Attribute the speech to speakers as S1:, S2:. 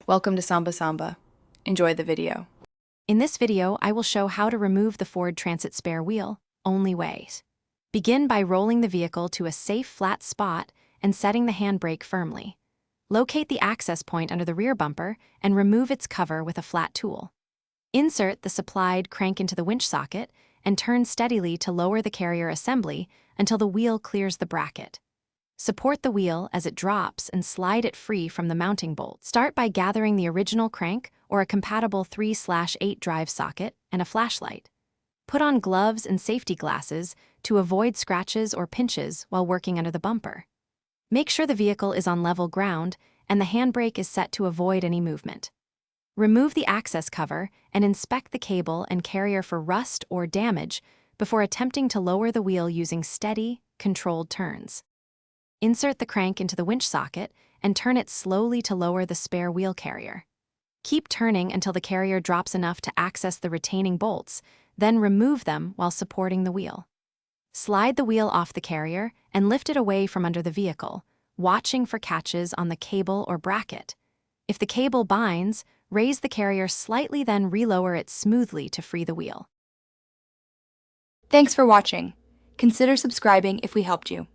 S1: Welcome to Samba Samba. Enjoy the video.
S2: In this video, I will show how to remove the Ford Transit spare wheel, only ways. Begin by rolling the vehicle to a safe, flat spot and setting the handbrake firmly. Locate the access point under the rear bumper and remove its cover with a flat tool. Insert the supplied crank into the winch socket and turn steadily to lower the carrier assembly until the wheel clears the bracket. Support the wheel as it drops and slide it free from the mounting bolt. Start by gathering the original crank or a compatible 3/8 drive socket and a flashlight. Put on gloves and safety glasses to avoid scratches or pinches while working under the bumper. Make sure the vehicle is on level ground and the handbrake is set to avoid any movement. Remove the access cover and inspect the cable and carrier for rust or damage before attempting to lower the wheel using steady, controlled turns. Insert the crank into the winch socket and turn it slowly to lower the spare wheel carrier. Keep turning until the carrier drops enough to access the retaining bolts, then remove them while supporting the wheel. Slide the wheel off the carrier and lift it away from under the vehicle, watching for catches on the cable or bracket. If the cable binds, raise the carrier slightly, then relower it smoothly to free the wheel.
S3: Thanks for watching. Consider subscribing if we helped you.